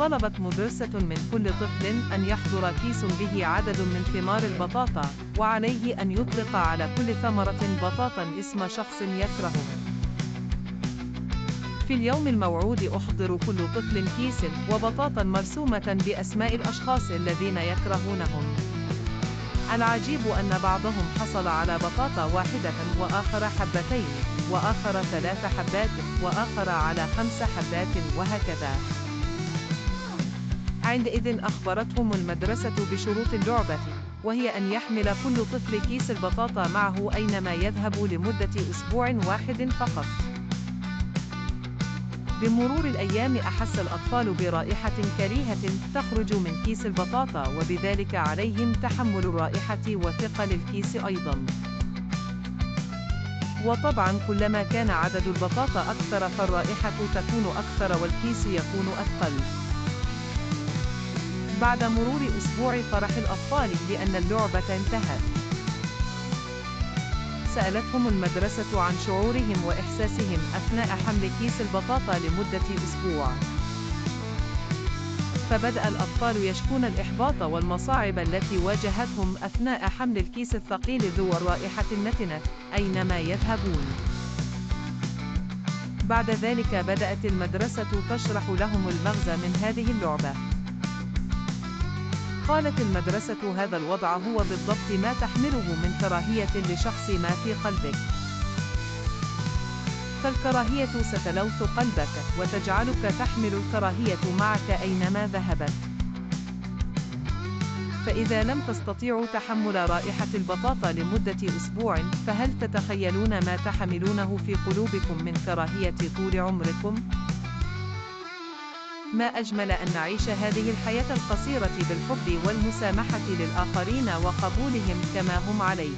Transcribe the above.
طلبت مدرسة من كل طفل أن يحضر كيس به عدد من ثمار البطاطا، وعليه أن يطلق على كل ثمرة بطاطا اسم شخص يكرهه. في اليوم الموعود أحضر كل طفل كيس وبطاطا مرسومة بأسماء الأشخاص الذين يكرهونهم. العجيب أن بعضهم حصل على بطاطا واحدة، وآخر حبتين، وآخر 3 حبات، وآخر على 5 حبات، وهكذا. عندئذ أخبرتهم المدرسة بشروط اللعبة، وهي أن يحمل كل طفل كيس البطاطا معه أينما يذهب لمدة أسبوع واحد فقط. بمرور الأيام أحس الأطفال برائحة كريهة تخرج من كيس البطاطا، وبذلك عليهم تحمل الرائحة وثقل الكيس أيضاً. وطبعاً كلما كان عدد البطاطا أكثر فالرائحة تكون أكثر والكيس يكون أثقل. بعد مرور أسبوع فرح الأطفال لأن اللعبة انتهت، سألتهم المدرسة عن شعورهم وإحساسهم أثناء حمل كيس البطاطا لمدة أسبوع. فبدأ الأطفال يشكون الإحباط والمصاعب التي واجهتهم أثناء حمل الكيس الثقيل ذو الرائحة النتنة أينما يذهبون. بعد ذلك بدأت المدرسة تشرح لهم المغزى من هذه اللعبة. قالت المدرسة: هذا الوضع هو بالضبط ما تحمله من كراهية لشخص ما في قلبك. فالكراهية ستلوث قلبك، وتجعلك تحمل الكراهية معك أينما ذهبت. فإذا لم تستطيعوا تحمل رائحة البطاطا لمدة أسبوع، فهل تتخيلون ما تحملونه في قلوبكم من كراهية طول عمركم؟ ما أجمل أن نعيش هذه الحياة القصيرة بالحب والمسامحة للآخرين وقبولهم كما هم عليه.